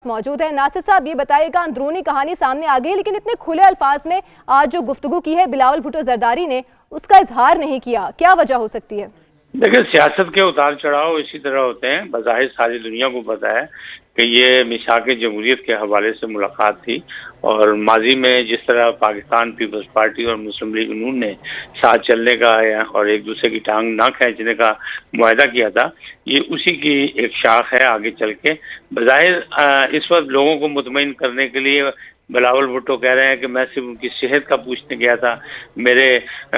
मौजूद है। नासिर साहब, ये बताइएगा, अंदरूनी कहानी सामने आ गई लेकिन इतने खुले अल्फाज में आज जो गुफ्तगू की है बिलावल भुट्टो जरदारी ने, उसका इजहार नहीं किया, क्या वजह हो सकती है? देखिए, सियासत के उतार चढ़ाव इसी तरह होते हैं। बज़ाहिर सारी दुनिया को पता है कि ये मिसाक जमहूरियत के हवाले से मुलाकात थी और माजी में जिस तरह पाकिस्तान पीपल्स पार्टी और मुस्लिम लीग नून ने साथ चलने का और एक दूसरे की टांग ना खींचने का मुआहदा किया था, ये उसी की एक शाख है आगे चल के। बज़ाहिर इस वक्त लोगों को मुतमईन करने के लिए बिलावल भुट्टो कह रहे हैं कि मैं सिर्फ उनकी सेहत का पूछने गया था, मेरे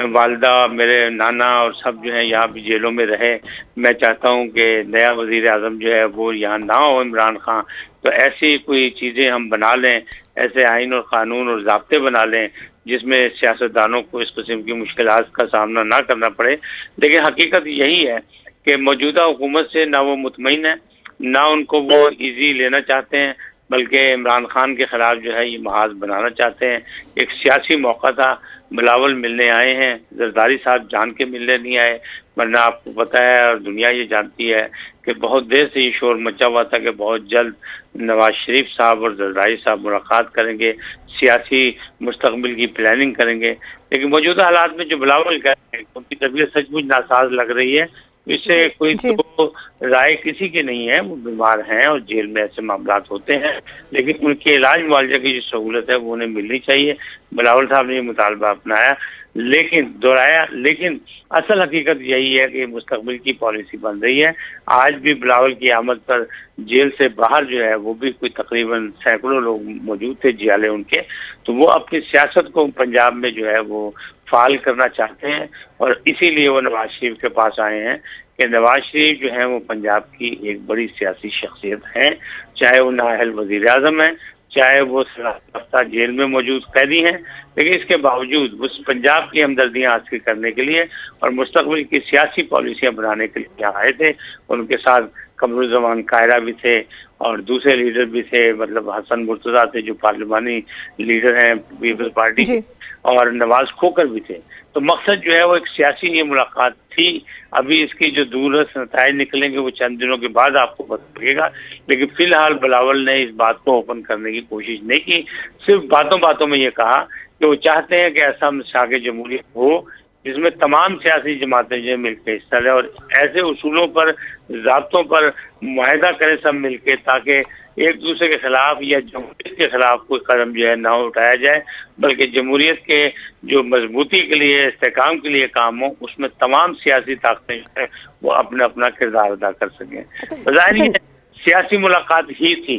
वालदा, मेरे नाना और सब जो है यहाँ भी जेलों में रहे, मैं चाहता हूँ कि नया वजीर आजम जो है वो यहाँ ना हो, इमरान खान। तो ऐसी कोई चीज़ें हम बना लें, ऐसे आइन और कानून और ज़ाब्ते बना लें जिसमें सियासतदानों को इस किस्म की मुश्किलात का सामना ना करना पड़े। लेकिन हकीकत यही है कि मौजूदा हुकूमत से ना वो मुतमईन है, ना उनको वो ईजी लेना चाहते हैं, बल्कि इमरान खान के खिलाफ जो है ये महाज बनाना चाहते हैं। एक सियासी मौका था, बिलावल मिलने आए हैं, जरदारी साहब जान के मिलने नहीं आए, वरना आपको पता है और दुनिया ये जानती है कि बहुत देर से ये शोर मचा हुआ था कि बहुत जल्द नवाज शरीफ साहब और जरदारी साहब मुलाकात करेंगे, सियासी मुस्तकबिल की प्लानिंग करेंगे। लेकिन मौजूदा हालात में जो बिलावल कह रहे हैं उनकी तबीयत सचमुच नासाज लग रही है। इससे कोई तो राय किसी की नहीं है, वो बीमार हैं और जेल में ऐसे मामला होते हैं, लेकिन उनके इलाज मुआवजा की जो सहूलत है वो उन्हें मिलनी चाहिए। बिलावल साहब ने ये मुतालबा अपनाया, लेकिन दोहराया, लेकिन असल हकीकत यही है कि मुस्तकबिल की पॉलिसी बन रही है। आज भी बिलावल की आमद पर जेल से बाहर जो है वो भी कोई तकरीबन सैकड़ों लोग मौजूद थे, जियाले उनके, तो वो अपनी सियासत को पंजाब में जो है वो फाल करना चाहते हैं और इसीलिए वो नवाज शरीफ के पास आए हैं कि नवाज शरीफ जो है वो पंजाब की एक बड़ी सियासी शख्सियत है, चाहे वो नाअहल वजीर आजम है, चाहे वो सलाह जेल में मौजूद कैदी हैं, लेकिन इसके बावजूद वो पंजाब की हमदर्दियां हासिल करने के लिए और मुस्तकबिल की सियासी पॉलिसियां बनाने के लिए यहाँ आए थे। उनके साथ कमरुज़्ज़मान कायरा भी थे और दूसरे लीडर भी थे, मतलब हसन मुर्तज़ा थे जो पार्लिमानी लीडर हैं पीपल्स पार्टी के, और नवाज खोकर भी थे। तो मकसद जो है वो एक सियासी ये मुलाकात थी। अभी इसकी जो दूरस्थ नताइज निकलेंगे वो चंद दिनों के बाद आपको पता लगेगा, लेकिन फिलहाल बिलावल ने इस बात को ओपन करने की कोशिश नहीं की, सिर्फ बातों बातों में ये कहा कि वो चाहते हैं कि ऐसा मिसाक जमहूरियत हो जिसमें तमाम सियासी जमातें जो मिलकर हिस्सा लें और ऐसे उसूलों पर, ज़ाब्तों पर मुआहदा करें सब मिलकर, ताकि एक दूसरे के खिलाफ या जमहूरियत के खिलाफ कोई कदम जो है ना उठाया जाए, बल्कि जमहूरियत के जो मजबूती के लिए, इस्तेहकाम के लिए काम हो, उसमें तमाम सियासी ताकतें जो है वो अपना अपना किरदार अदा कर सकें। ज़ाहिर सियासी मुलाकात ही थी,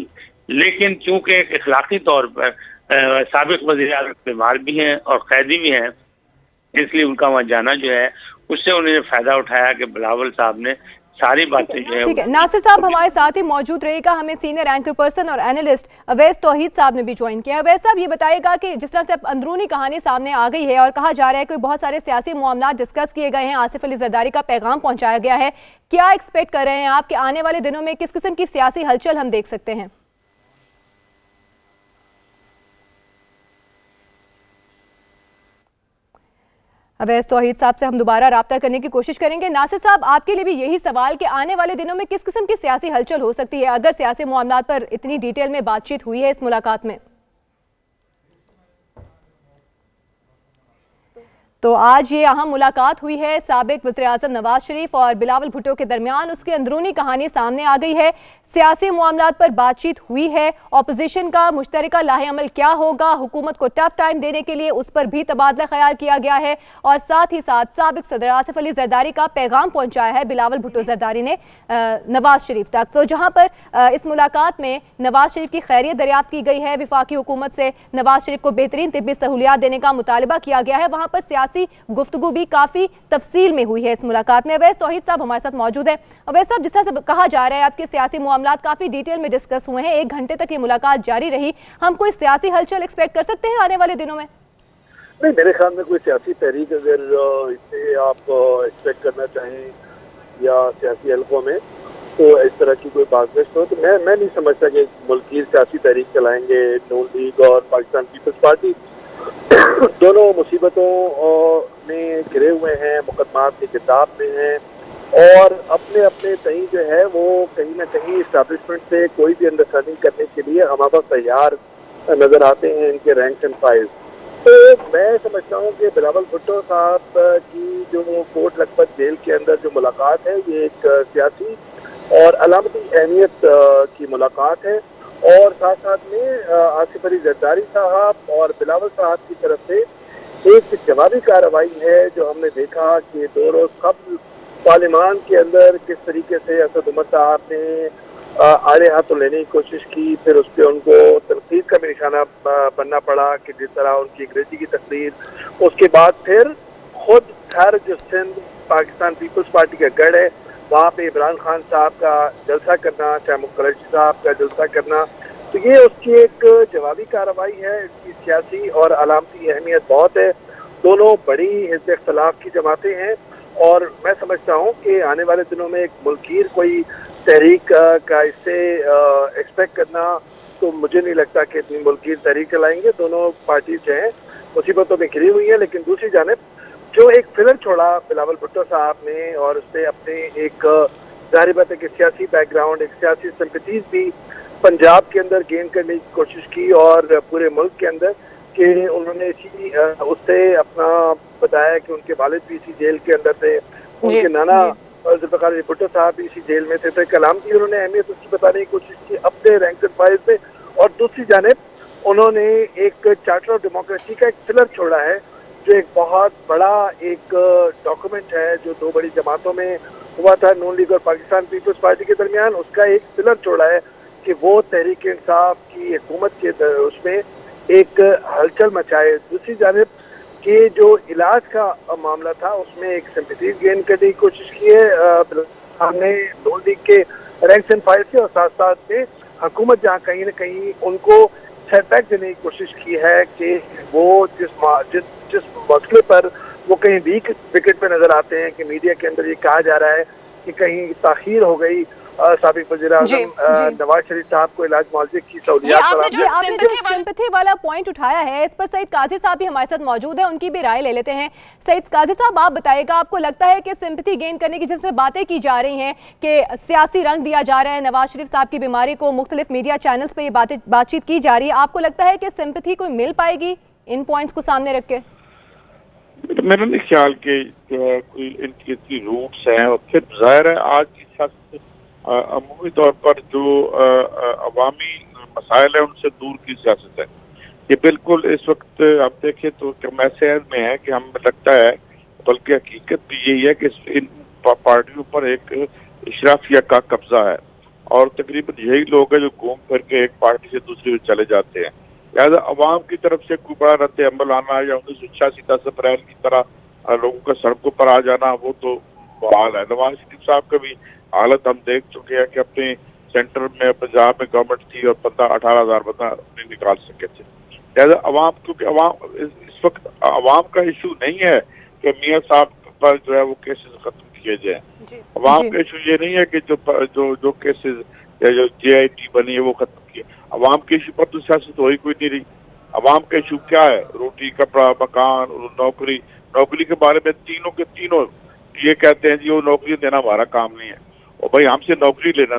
लेकिन चूंकि एक इखलाकी तौर पर साबिक वज़ीर आज़म बीमार भी हैं और कैदी भी हैं, इसलिए उनका वहाँ जाना जो है उससे उन्होंने फायदा उठाया कि बिलावल साहब ने सारी बातें जो है। ठीक है, नासिर साहब हमारे साथ ही मौजूद रहेगा, हमें सीनियर एंकर पर्सन और एनालिस्ट अवैस तौहीद साहब ने भी ज्वाइन किया। अवैस साहब, ये बताइएगा कि जिस तरह से अब अंदरूनी कहानी सामने आ गई है और कहा जा रहा है कि बहुत सारे सियासी मामला डिस्कस किए गए हैं, आसिफ अली जरदारी का पैगाम पहुंचाया गया है, क्या एक्सपेक्ट कर रहे हैं आप कि आने वाले दिनों में किस किस्म की सियासी हलचल हम देख सकते हैं? अवैस तौहीद साहब से हम दोबारा राब्ता करने की कोशिश करेंगे। नासिर साहब, आपके लिए भी यही सवाल कि आने वाले दिनों में किस किस्म की सियासी हलचल हो सकती है अगर सियासी मामलात पर इतनी डिटेल में बातचीत हुई है इस मुलाकात में? तो आज ये अहम मुलाकात हुई है साबिक वज़ीर आज़म नवाज शरीफ और बिलावल भुट्टो के दरमियान, उसकी अंदरूनी कहानी सामने आ गई है, सियासी मामलात पर बातचीत हुई है, अपोजिशन का मुश्तरका लाहे अमल क्या होगा, हुकूमत को टफ टाइम देने के लिए उस पर भी तबादला ख्याल किया गया है और साथ ही साथ साबिक सदर आसिफ अली जरदारी का पैगाम पहुंचाया है बिलावल भुट्टो जरदारी ने नवाज शरीफ तक। तो जहाँ पर इस मुलाकात में नवाज शरीफ की खैरियत दरियाफ्त की गई है, विफाकी हुकूमत से नवाज शरीफ को बेहतरीन तिब्बी सहूलियात देने का मुतालबा किया गया है, वहाँ पर सियासी गुफ्तगू भी काफी तफसील में हुई है इस मुलाकात में। अवैस तौहीद साहब हमारे साथ मौजूद है। अवैस साहब, जिस तरह से कहा जा रहा है आपके सियासी मामलात काफी डिटेल में डिस्कस हुए हैं, 1 घंटे तक ये मुलाकात जारी रही, हम कोई सियासी हलचल एक्सपेक्ट कर सकते हैं आने वाले दिनों में? नहीं, मेरे ख्याल में कोई सियासी तहरीक अगर इसे आप एक्सपेक्ट करना चाहें या सियासी हलकों में तो इस तरह की कोई बातचीत हो, तो मैं नहीं समझता कि मुल्क की सियासी तहरीक चलाएंगे नून लीग और पाकिस्तान पीपल्स पार्टी। दोनों मुसीबतों में घिरे हुए हैं, मुकदमात की किताब में हैं اور اپنے اپنے تئیں جو ہے وہ کہیں نہ کہیں اسٹیبلشمنٹ سے کوئی بھی انڈرسٹینڈنگ کرنے کے لیے ہمارا تیار نظر آتے ہیں ان کے رینکس اینڈ فائلز. تو میں سمجھتا ہوں کہ بلاول بھٹو صاحب کی جو کوٹ لکھپت جیل کے اندر جو ملاقات ہے یہ ایک سیاسی اور علامتی اہمیت کی ملاقات ہے, اور ساتھ ساتھ میں آصف علی زرداری صاحب اور بلاول صاحب کی طرف سے ایک جوابی کارروائی ہے جو ہم نے دیکھا کہ 2 روز قبل پارلیمان کے اندر کس طریقے سے اسد عمر صاحب نے آڑے ہاتھوں لینے کی کوشش کی, پھر اس پہ ان کو تنقید کا بھی نشانہ بننا پڑا کہ جس طرح ان کی انگریزی کی تقریر, اس کے بعد پھر خود گھر جو سندھ پاکستان پیپلز پارٹی کا گڑھ ہے وہاں پہ عمران خان صاحب کا جلسہ کرنا, شاہ قریشی صاحب کا جلسہ کرنا, تو یہ اس کی ایک جوابی کارروائی ہے. اس کی سیاسی اور علامتی اہمیت بہت ہے. دونوں بڑی حزب اختلاف کی جماعتیں ہیں, اور میں سمجھتا ہوں کہ آنے والے دنوں میں ایک ملکیر کوئی تحریک کا اس سے ایکسپیکٹ کرنا, تو مجھے نہیں لگتا کہ اتنی ملکیر تحریک چلائیں گے. دونوں پارٹیز جو ہیں مصیبتوں میں گھری ہوئی ہیں, لیکن دوسری جانب جو ایک فلر چھوڑا بلاول بھٹو صاحب نے, اور اس سے اپنے ایک ظاہر بات ہے کہ سیاسی بیک گراؤنڈ, ایک سیاسی سمپتیز بھی پنجاب کے اندر گین کرنے کی کوشش کی اور پورے ملک کے اندر, کہ انہوں نے اس سے اپنا بتایا کہ ان کے والد بھی اسی جیل کے اندر تھے, ان کے نانا ذوالفقار علی بھٹو صاحب بھی اسی جیل میں تھے, تو کلام کی انہوں نے اہمیت اس کی بتانے کی کوشش کی اپنے رینکس اینڈ فائلز میں. اور دوسری جانب انہوں نے ایک چارٹر آف ڈیموکریسی کا ایک پلر چھوڑا ہے جو ایک بہت بڑا ایک ڈاکومنٹ ہے جو 2 بڑی جماعتوں میں ہوا تھا, نون لیگ اور پاکستان پیپلز پارٹی کے درمیان. اس کا ایک پلر چھوڑا ہے کہ وہ تحریک انصاف کی حکومت کے اس میں ایک ہلچل مچائے. دوسری جانب کہ جو علاج کا معاملہ تھا اس میں ایک سمپتیز گین کرنے کی کوشش کی ہے ہم نے نون لیگ کے رینکس اینڈ فائل سے, اور ساتھ ساتھ میں حکومت جہاں کہیں نہ کہیں ان کو سیٹ بیک دینے کی کوشش کی ہے کہ وہ جس مسئلے پر وہ کہیں ویک وکٹ پہ نظر آتے ہیں کہ میڈیا کے اندر یہ کہا جا رہا ہے کہ کہیں تاخیر ہو گئی سابق وزیر اعظم نواز شریف صاحب کو علاج معالجے کی سہولیات. آپ نے جو سمپتھی والا پوائنٹ اٹھایا ہے اس پر سعید قاضی صاحب بھی ہمارے ساتھ موجود ہیں, ان کی بھی رائے لے لیتے ہیں. سعید قاضی صاحب آپ بتائیے گا, آپ کو لگتا ہے کہ سمپتھی گین کرنے کی جس سے باتیں کی جا رہی ہیں کہ سیاسی رنگ دیا جا رہا ہے نواز شریف صاحب کی بیماری کو, مختلف میڈیا چینلز پہ یہ بات چیت کی جا رہی ہے, آپ کو لگتا ہے کہ سمپتھی کوئی مل پائے گی ان پوائنٹس کو سامنے رکھ کے؟ میرا نہیں خیال کہ کوئی ان کی اتنی روٹس ہیں, اور پھر ظاہر ہے آج کی سیاست عمومی طور پر جو عوامی مسائل ہیں ان سے دور کی سیاست ہے. یہ بالکل اس وقت آپ دیکھیں تو میسج میں ہے کہ ہمیں لگتا ہے, بلکہ حقیقت بھی یہی ہے کہ ان پارٹیوں پر ایک اشرافیہ کا قبضہ ہے, اور تقریباً یہی لوگ ہیں جو گھوم پھر کے ایک پارٹی سے دوسری میں چلے جاتے ہیں. لہٰذا عوام کی طرف سے کوئی بڑا رد عمل آنا یا 1986 10 اپریل کی طرح لوگوں کا سڑکوں پر آ جانا وہ تو محال ہے. نواز شریف صاحب کا بھی حالت ہم دیکھ چکے ہیں کہ اپنے سینٹر میں پنجاب میں گورنمنٹ تھی اور 18,000 بندہ نہیں نکال سکے تھے. لہٰذا عوام, کیونکہ عوام اس وقت عوام کا ایشو نہیں ہے کہ میاں صاحب پر جو ہے وہ کیسز ختم کیے جائیں. عوام کا ایشو یہ نہیں ہے کہ جو کیسز یا جو JIT بنی ہے وہ ختم کیے. عوام کے ایشو پر تو سیاست ہوئی کوئی نہیں رہی. عوام کا ایشو کیا ہے؟ روٹی, کپڑا, مکان, نوکری. نوکری کے بارے میں تینوں کے تینوں یہ کہتے ہیں جی وہ نوکری دینا ہمارا کام نہیں ہے. اور بھائی ہم سے نوکری لینا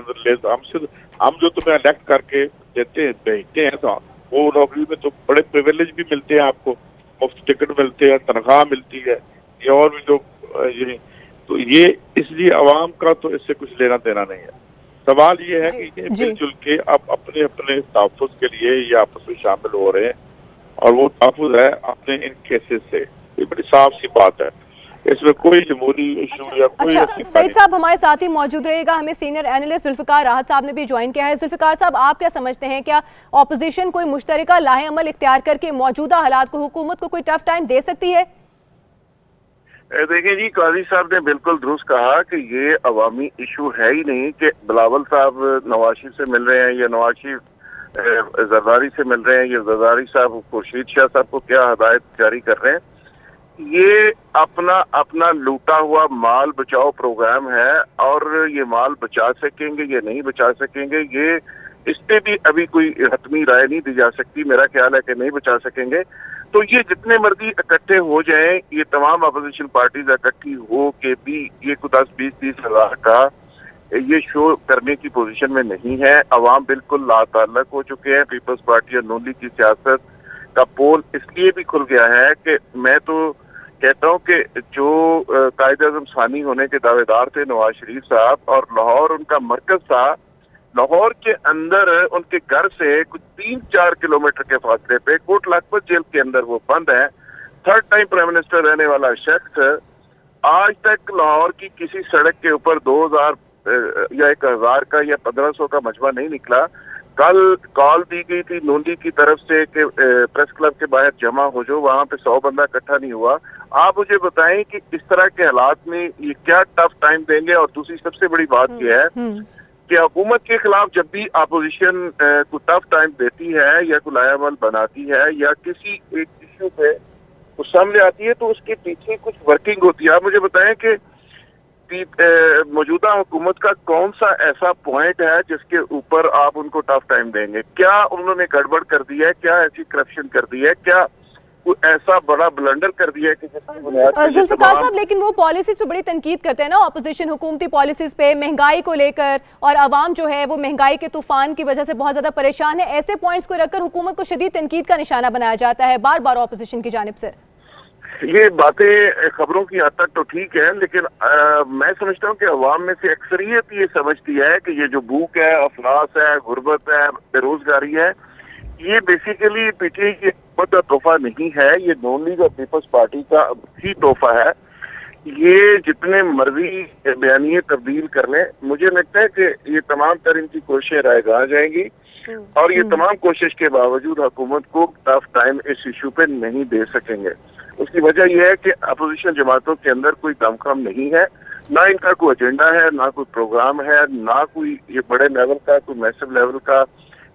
ہم جو تمہیں الیکٹ کر کے دیتے ہیں بھیجتے ہیں تو وہ نوکری میں تو بڑے پریویلیج بھی ملتے ہیں, آپ کو مفت ٹکٹ ملتے ہیں, تنخواہ ملتی ہے, یہ اور بھی جو تو یہ اس لیے عوام کا تو اس سے کچھ لینا دینا نہیں ہے. سوال یہ ہے کہ یہ مل جل کے اب اپنے اپنے تحفظ کے لیے یہ آپس میں شامل ہو رہے ہیں, اور وہ تحفظ ہے اپنے ان کیسز سے. یہ بڑی صاف سی بات ہے, اس میں کوئی جمہوری ایشو یا کوئی. سعید صاحب ہمارے ساتھ ہی موجود رہے گا, ہمیں سینئر اینالسٹ ذوالفقار راحت صاحب نے بھی جوائن کیا ہے. ذوالفقار صاحب آپ کیا سمجھتے ہیں, کیا اپوزیشن کوئی مشترکہ لاہ عمل اختیار کر کے موجودہ حالات کو, حکومت کو کوئی ٹف ٹائم دے سکتی ہے؟ دیکھیں جی, قاضی صاحب نے بالکل درست کہا کہ یہ عوامی ایشو ہے ہی نہیں کہ بلاول صاحب نواز شریف سے مل رہے ہیں یا نواز شریف زرداری سے مل رہے ہیں یا زرداری صاحب خورشید شاہ صاحب کو کیا ہدایت جاری کر رہے ہیں. یہ اپنا لوٹا ہوا مال بچاؤ پروگرام ہے, اور یہ مال بچا سکیں گے یا نہیں بچا سکیں گے یہ اس پہ بھی ابھی کوئی حتمی رائے نہیں دی جا سکتی، میرا خیال ہے کہ نہیں بچا سکیں گے۔ تو یہ جتنے مرضی اکٹھے ہو جائیں، یہ تمام اپوزیشن پارٹیز اکٹھی ہو کے بھی یہ 10-20 ہزار کا یہ شو کرنے کی پوزیشن میں نہیں ہے۔ عوام بالکل لا تعلق ہو چکے ہیں۔ پیپلز پارٹی اور نون لیگ کی سیاست کا پول اس لیے بھی کھل گیا ہے کہ میں تو کہتا ہوں کہ جو قائد اعظم ثانی ہونے کے دعوے دار تھے نواز شریف صاحب، اور لاہور ان کا مرکز تھا، لاہور کے اندر ان کے گھر سے کچھ 3-4 کلومیٹر کے فاصلے پہ کوٹ لاکھپت جیل کے اندر وہ بند ہے۔ 3rd ٹائم پرائم منسٹر رہنے والا شخص آج تک لاہور کی کسی سڑک کے اوپر 2000 یا 1000 کا یا 1500 کا مجمع نہیں نکلا۔ کل کال دی گئی تھی نون لیگ کی طرف سے کہ پریس کلب کے باہر جمع ہو جو، وہاں پہ 100 بندہ اکٹھا نہیں ہوا۔ آپ مجھے بتائیں کہ اس طرح کے حالات میں یہ کیا ٹف ٹائم دیں گے؟ اور دوسری سب سے بڑی بات یہ ہے کہ حکومت کے خلاف جب بھی اپوزیشن کو ٹف ٹائم دیتی ہے یا کوئی لایا عمل بناتی ہے یا کسی ایک ایشو پہ وہ سامنے آتی ہے تو اس کے پیچھے کچھ ورکنگ ہوتی ہے۔ آپ مجھے بتائیں کہ موجودہ حکومت کا کون سا ایسا پوائنٹ ہے جس کے اوپر آپ ان کو ٹف ٹائم دیں گے؟ کیا انہوں نے گڑبڑ کر دی ہے؟ کیا ایسی کرپشن کر دی ہے؟ کیا کوئی ایسا بڑا بلنڈر کر دیا ہے کہ جس کی بنیاد پر ذوالفقار صاحب لیکن وہ پالیسیز پہ بڑی تنقید کرتے ہیں نا اپوزیشن، حکومتی پالیسیز پہ، مہنگائی کو لے کر، اور عوام جو ہے وہ مہنگائی کے طوفان کی وجہ سے بہت زیادہ پریشان ہے۔ ایسے پوائنٹس کو رکھ کر حکومت کو شدید تنقید کا نشانہ بنایا جاتا ہے بار بار اپوزیشن کی جانب سے۔ یہ باتیں خبروں کی حد تک تو ٹھیک ہے، لیکن میں سمجھتا ہوں کہ عوام میں سے اکثریت یہ سمجھتی ہے کہ یہ جو بھوک ہے، افلاس ہے، غربت ہے، بے روزگاری ہے، یہ بیسیکلی پی ٹی آئی کی حکومت کا تحفہ نہیں ہے، یہ نون لیگ اور پیپلز پارٹی کا ہی تحفہ ہے۔ یہ جتنے مرضی بیانیے تبدیل کر لیں، مجھے لگتا ہے کہ یہ تمام تر ان کی کوششیں رائے گاہ جائیں گی، اور یہ تمام کوشش کے باوجود حکومت کو ٹف ٹائم اس ایشو پہ نہیں دے سکیں گے۔ اس کی وجہ یہ ہے کہ اپوزیشن جماعتوں کے اندر کوئی دم خم نہیں ہے، نہ ان کا کوئی ایجنڈا ہے، نہ کوئی پروگرام ہے، نہ کوئی یہ بڑے لیول کا کوئی میسو لیول کا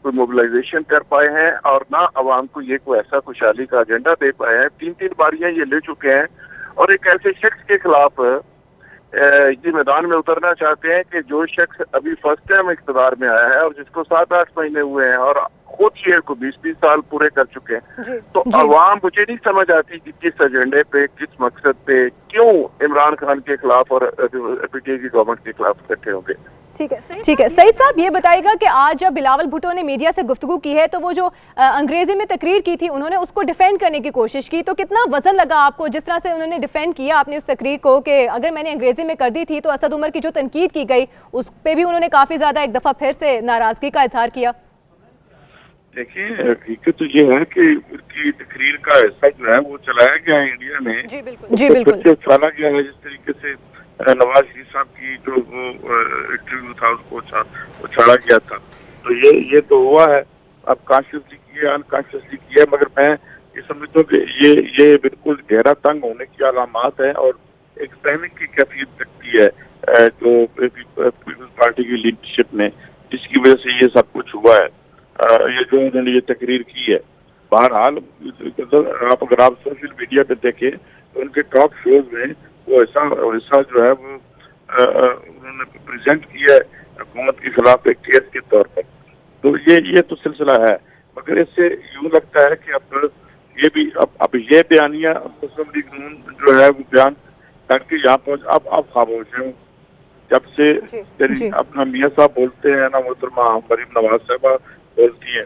کوئی موبلائزیشن کر پائے ہیں، اور نہ عوام کو یہ کوئی ایسا خوشحالی کا ایجنڈا دے پائے ہیں۔ 3 باریاں یہ لے چکے ہیں، اور ایک ایسے شخص کے خلاف یہ میدان میں اترنا چاہتے ہیں کہ جو شخص ابھی فرسٹ ٹائم اقتدار میں آیا ہے اور جس کو 7-8 مہینے ہوئے ہیں اور خود یہ کو 20 سال پورے کر چکے ہیں، تو عوام مجھے نہیں سمجھ آتی کہ کس ایجنڈے پہ، کس مقصد پہ، کیوں عمران خان کے خلاف اور پی ٹی آئی کی گورنمنٹ کے خلاف اکٹھے ہوں گے۔ ٹھیک ہے سعید صاحب، یہ بتائے گا کہ آج جب بلاول بھٹو نے میڈیا سے گفتگو کی ہے تو وہ جو انگریزی میں تقریر کی تھی انہوں نے اس کو ڈیفینڈ کرنے کی کوشش کی، تو کتنا وزن لگا آپ کو جس طرح سے انہوں نے ڈیفینڈ کیا آپ نے اس تقریر کو کہ اگر میں نے انگریزی میں کر دی تھی تو اسد عمر کی جو تنقید کی گئی اس پہ بھی انہوں نے کافی زیادہ ایک دفعہ پھر سے ناراضگی کا اظہار کیا؟ دیکھیں حقیقت تو یہ ہے کہ ان کی تقریر کا حصہ جو ہے وہ چلایا گیا ہے انڈیا میں، جی بالکل چلا گیا ہے جس طریقے سے نواز شریف صاحب کی جو انٹرویو تھا اس کو چھاڑا گیا تھا، تو یہ تو ہوا ہے، اب کانشیسلی کیا انکانشیسلی کیا، مگر میں یہ سمجھتا ہوں کہ یہ بالکل گہرا تنگ ہونے کی علامات ہیں اور ایک پینک کی کیفیت رکھتی ہے جو پیپلز پارٹی کی لیڈرشپ میں، جس کی وجہ سے یہ سب کچھ ہوا ہے، یہ جو انہوں نے یہ تقریر کی ہے۔ بہرحال اگر آپ سوشل میڈیا پہ دیکھیں تو ان کے ٹاک شوز میں وہ حصہ جو ہے وہ انہوں نے پریزنٹ کیا ہے حکومت کے خلاف ایک کیس کے طور پر، تو یہ تو سلسلہ ہے، مگر اس سے یوں لگتا ہے کہ اب یہ بیانیہ مسلم لیگ نون جو ہے وہ بیان کر کے یہاں پہنچ اب خاموش ہیں، جب سے اپنا میاں صاحب بولتے ہیں نا محترمہ مریم نواز صاحبہ بولتی ہیں،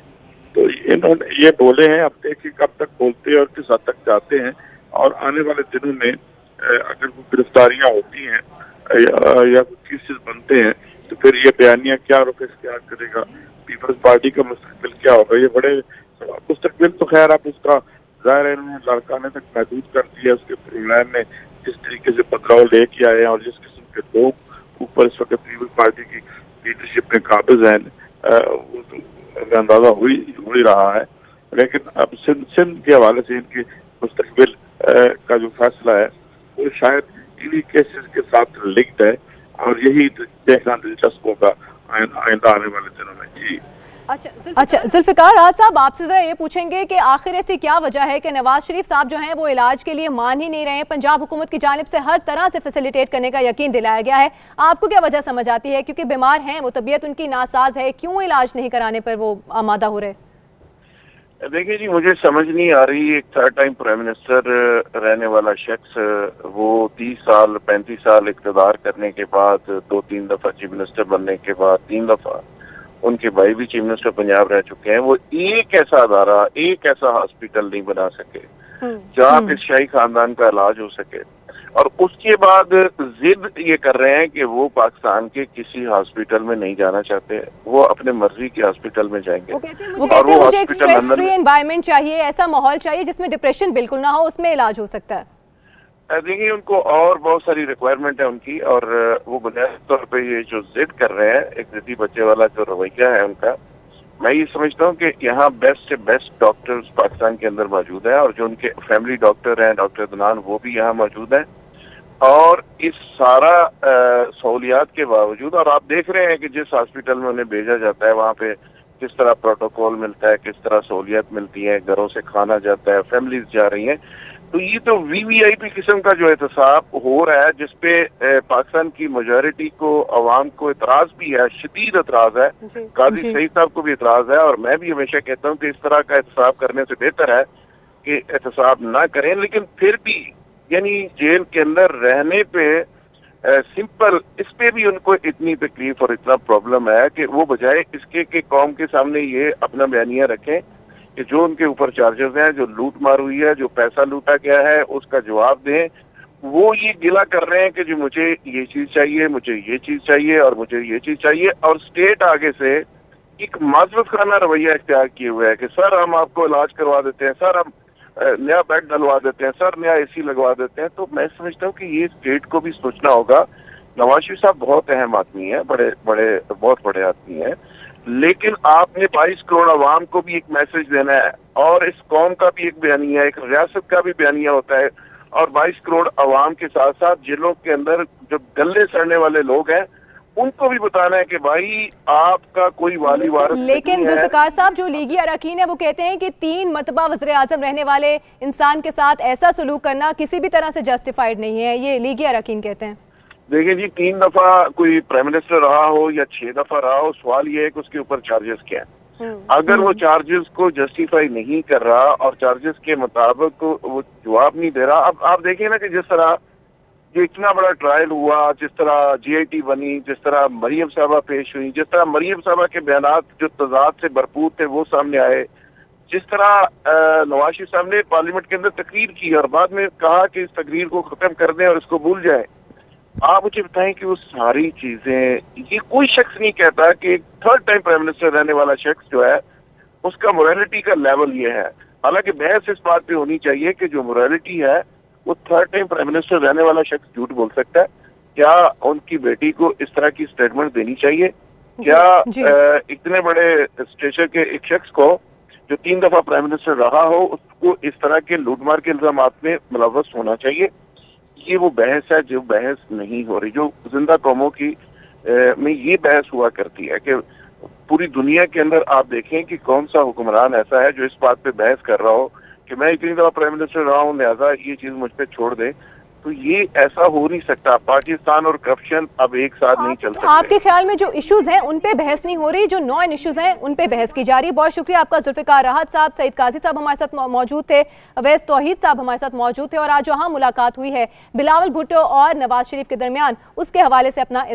تو انہوں نے یہ بولے ہیں، اب دیکھیں کب تک بولتے ہیں اور کس حد تک جاتے ہیں، اور آنے والے دنوں میں اگر کوئی گرفتاریاں ہوتی ہیں یا کوئی کیسز بنتے ہیں تو پھر یہ بیانیہ کیا رخ اختیار کرے گا، پیپلز پارٹی کا مستقبل کیا ہوگا؟ یہ بڑے مستقبل تو خیر اب اس کا ظاہر ہے انہوں نے لڑکانے تک محدود کر دیا، اس کے پروگرام میں جس طریقے سے بدلاؤ لے کے آئے ہیں اور جس قسم کے لوگ اوپر اس وقت پیپلز پارٹی کی لیڈرشپ میں قابض ہیں اندازہ ہو ہی رہا ہے، لیکن اب سندھ کے حوالے سے ان کے مستقبل کا جو فیصلہ ہے وہ شاید انہی کیسز کے ساتھ لنکڈ ہے، اور یہی دیکھنا دلچسپ ہوگا آئندہ آنے والے دنوں میں۔ جی अच्छा जुल्फिकार राहत साहब, आपसे जरा ये पूछेंगे कि आखिर ऐसी क्या वजह है कि नवाज शरीफ साहब जो हैं वो इलाज के लिए मान ही नहीं रहे हैं। पंजाब हुकूमत की जानिब से हर तरह से फैसिलिटेट करने का यकीन दिलाया गया है, आपको क्या वजह समझ आती है? क्योंकि बीमार हैं वो, तबीयत उनकी नासाज है, क्यों इलाज नहीं कराने पर वो आमादा हो रहे? देखिए जी, मुझे समझ नहीं आ रही, एक 3rd टाइम प्राइम मिनिस्टर रहने वाला शख्स वो 30 साल 35 साल इक़्तिदार करने के बाद 2-3 दफा चीफ मिनिस्टर बनने के बाद 3 दफा उनके भाई भी चीफ मिनिस्टर पंजाब रह चुके हैं, वो एक ऐसा अदारा, एक ऐसा हॉस्पिटल नहीं बना सके जहाँ पे शाही खानदान का इलाज हो सके। और उसके बाद जिद ये कर रहे हैं कि वो पाकिस्तान के किसी हॉस्पिटल में नहीं जाना चाहते, वो अपने मर्जी के हॉस्पिटल में जाएंगे। वो कहते हैं मुझे एक स्ट्रेस फ्री एनवायरनमेंट चाहिए, ऐसा माहौल चाहिए जिसमें डिप्रेशन बिल्कुल ना हो, उसमें इलाज हो सकता है। देखिए, उनको और बहुत सारी रिक्वायरमेंट है उनकी, और वो बुनियादी तौर पे ये जो जिद कर रहे हैं, एक जिद्दी बच्चे वाला जो रवैया है उनका, मैं ये समझता हूँ कि यहाँ बेस्ट से बेस्ट डॉक्टर्स पाकिस्तान के अंदर मौजूद हैं, और जो उनके फैमिली डॉक्टर हैं डॉक्टर अदनान, वो भी यहाँ मौजूद हैं। और इस सारा सहूलियात के बावजूद, और आप देख रहे हैं कि जिस हॉस्पिटल में उन्हें भेजा जाता है वहाँ पे किस तरह प्रोटोकॉल मिलता है, किस तरह सहूलियत मिलती है, घरों से खाना जाता है, फैमिलीज जा रही हैं। तो ये तो वीवीआईपी किस्म का जो एहतसाब हो रहा है, जिसपे पाकिस्तान की मेजॉरिटी को, अवाम को इतराज भी है, शदीद इतराज है, काजी सईद साहब को भी इतराज है। और मैं भी हमेशा कहता हूँ कि इस तरह का एहतसाब करने से बेहतर है कि एहतसाब ना करें, लेकिन फिर भी यानी जेल के अंदर रहने पे सिंपल इस पे भी उनको इतनी तकलीफ और इतना प्रॉब्लम है कि वो बजाय इसके कि कौम के सामने ये अपना बयानिया रखें कि जो उनके ऊपर चार्जेस हैं, जो लूट मार हुई है, जो पैसा लूटा गया है, उसका जवाब दें। वो ये गिला कर रहे हैं कि जी मुझे ये चीज चाहिए, मुझे ये चीज चाहिए और मुझे ये चीज चाहिए, और स्टेट आगे से एक माजरत खाना रवैया इख्तियार किए हुए है कि सर हम आपको इलाज करवा देते हैं, सर हम नया बेड डलवा देते हैं, सर नया एसी लगवा देते हैं। तो मैं समझता हूँ कि ये स्टेट को भी सोचना होगा। नवाज शरीफ साहब बहुत अहम आदमी है, बहुत बड़े आदमी है, लेकिन आपने 22 करोड़ अवाम को भी एक मैसेज देना है, और इस कौम का भी एक बयानिया, एक रियासत का भी बयानिया होता है, और 22 करोड़ अवाम के साथ साथ जिलों के अंदर जो गले सड़ने वाले लोग हैं उनको भी बताना है कि भाई आपका कोई वाली वारिस नहीं है। लेकिन जुल्फिकार साहब, जो लीगी अरकान है वो कहते हैं कि 3 मरतबा वज़ीर आज़म रहने वाले इंसान के साथ ऐसा सलूक करना किसी भी तरह से जस्टिफाइड नहीं है, ये लीगी अरकान कहते हैं। देखिए जी, 3 दफा कोई प्राइम मिनिस्टर रहा हो या 6 दफा रहा हो, सवाल ये है कि उसके ऊपर चार्जेस क्या है। अगर वो चार्जेस को जस्टिफाई नहीं कर रहा और चार्जेस के मुताबिक वो जवाब नहीं दे रहा, अब आप देखिए ना कि जिस तरह ये इतना बड़ा ट्रायल हुआ, जिस तरह GIT बनी, जिस तरह मरियम साहबा पेश हुई, जिस तरह मरियम साहबा के बयानात जो तजाद से भरपूर थे वो सामने आए, जिस तरह नवाज शरीफ साहब ने पार्लियामेंट के अंदर तकरीर की और बाद में कहा कि इस तकरीर को खत्म कर दें और इसको भूल जाएं। आप मुझे बताएं कि वो सारी चीजें, ये कोई शख्स नहीं कहता कि एक 3rd टाइम प्राइम मिनिस्टर रहने वाला शख्स जो है उसका मोरालिटी का लेवल ये है। हालांकि बहस इस बात पे होनी चाहिए कि जो मोरालिटी है वो 3rd टाइम प्राइम मिनिस्टर रहने वाला शख्स झूठ बोल सकता है क्या? उनकी बेटी को इस तरह की स्टेटमेंट देनी चाहिए क्या? इतने बड़े स्टेचर के एक शख्स को जो 3 दफा प्राइम मिनिस्टर रहा हो उसको इस तरह के लूटमार के इल्जामात में मुलव्वस होना चाहिए? ये वो बहस है जो बहस नहीं हो रही, जो जिंदा कौमों की में ये बहस हुआ करती है कि पूरी दुनिया के अंदर आप देखें कि कौन सा हुक्मरान ऐसा है जो इस बात पे बहस कर रहा हो कि मैं इतनी दफा प्राइम मिनिस्टर रहा हूँ लिहाजा ये चीज मुझ पे छोड़ दे। तो ये ऐसा हो नहीं सकता। पाकिस्तान और करप्शन अब एक साथ नहीं चल सकते। आपके ख्याल में जो इश्यूज हैं उन पे बहस नहीं हो रही, जो नॉन इश्यूज हैं उन पे बहस की जा रही है? बहुत शुक्रिया आपका जुल्फिकार राहत साहब। सईद काजी साहब हमारे साथ मौजूद थे, अवैस तौहीद साहब हमारे साथ मौजूद थे, और आज जहां मुलाकात हुई है बिलावल भुट्टो और नवाज शरीफ के दरमियान, उसके हवाले से अपना